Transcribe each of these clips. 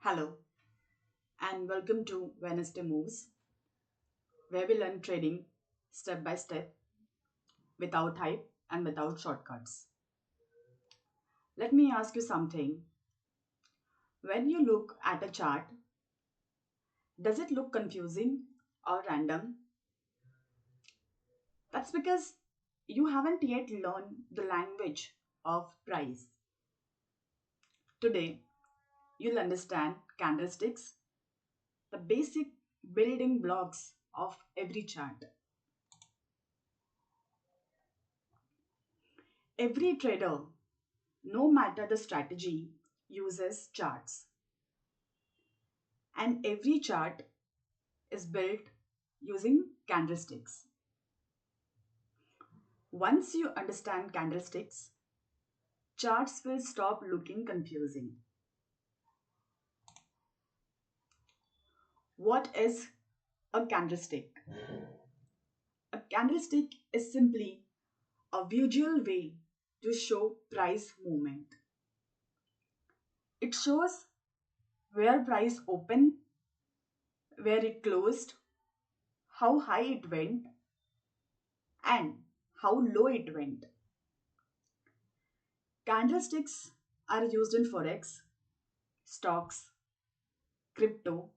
Hello and welcome to Wednesdaymoves, where we learn trading step by step without hype and without shortcuts. Let me ask you something. When you look at a chart, does it look confusing or random? That's because you haven't yet learned the language of price. Today, you'll understand candlesticks, the basic building blocks of every chart. Every trader, no matter the strategy, uses charts, and every chart is built using candlesticks. Once you understand candlesticks, charts will stop looking confusing. What is a candlestick? A candlestick is simply a visual way to show price movement. It shows where price opened, where it closed, how high it went, and how low it went. Candlesticks are used in forex, stocks, crypto,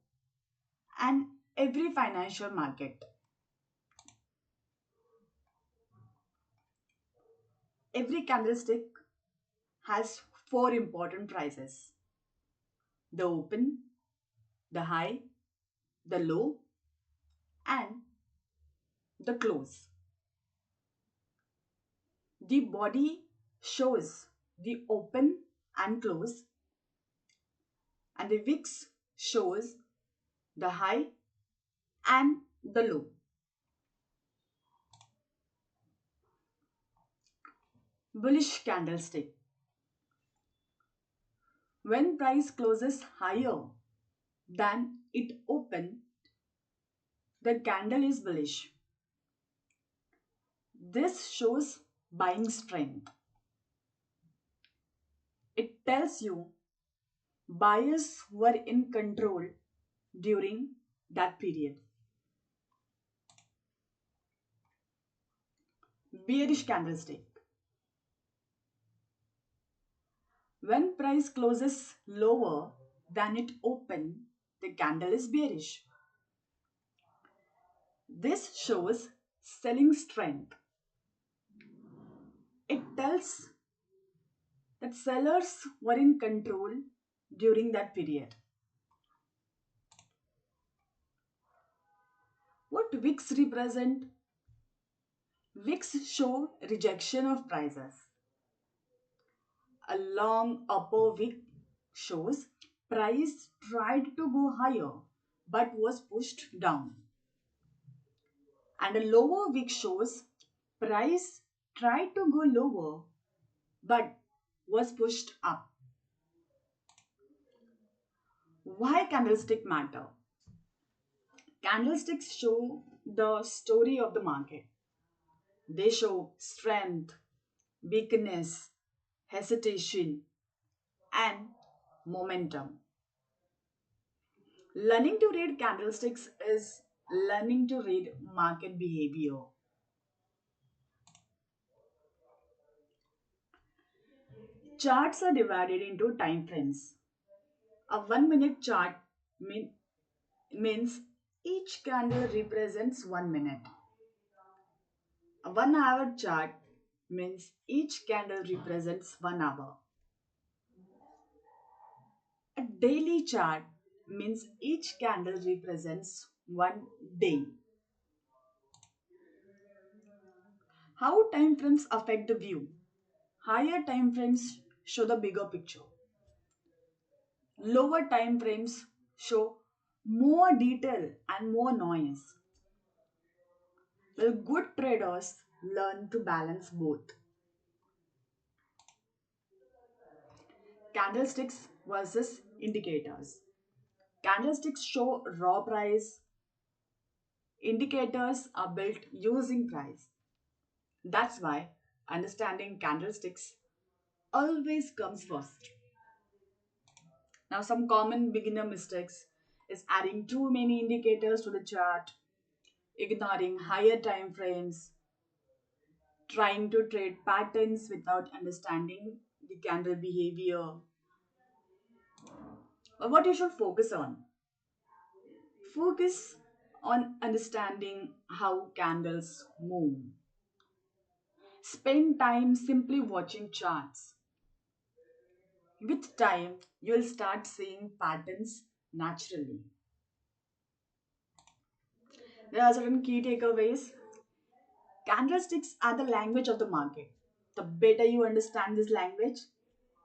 and every financial market. Every candlestick has four important prices: the open, the high, the low, and the close. The body shows the open and close, and the wicks shows the high and the low. Bullish candlestick. When price closes higher than it opened, the candle is bullish. This shows buying strength. It tells you buyers were in control during that period. Bearish candlestick. When price closes lower than it opened, the candle is bearish. This shows selling strength. It tells that sellers were in control during that period. What wicks represent? Wicks show rejection of prices. A long upper wick shows price tried to go higher but was pushed down. And a lower wick shows price tried to go lower but was pushed up. Why candlestick matter? Candlesticks show the story of the market. They show strength, weakness, hesitation, and momentum. Learning to read candlesticks is learning to read market behavior. Charts are divided into time frames. A 1 minute chart means each candle represents 1 minute. A 1 hour chart means each candle represents 1 hour. A daily chart means each candle represents 1 day. How time frames affect the view? Higher time frames show the bigger picture. Lower time frames show more detail and more noise. Well, good traders learn to balance both. Candlesticks versus indicators. Candlesticks show raw price. Indicators are built using price. That's why understanding candlesticks always comes first. Now, some common beginner mistakes is adding too many indicators to the chart, ignoring higher time frames, trying to trade patterns without understanding the candle behavior. But what you should focus on? Focus on understanding how candles move. Spend time simply watching charts. With time, you'll start seeing patterns naturally. There are certain key takeaways. Candlesticks are the language of the market. The better you understand this language,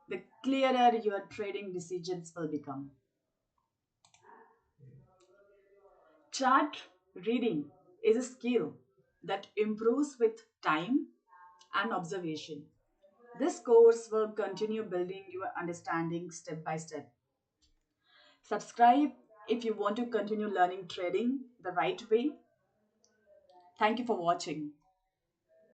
the clearer your trading decisions will become. Chart reading is a skill that improves with time and observation. This course will continue building your understanding step by step. Subscribe if you want to continue learning trading the right way. Thank you for watching.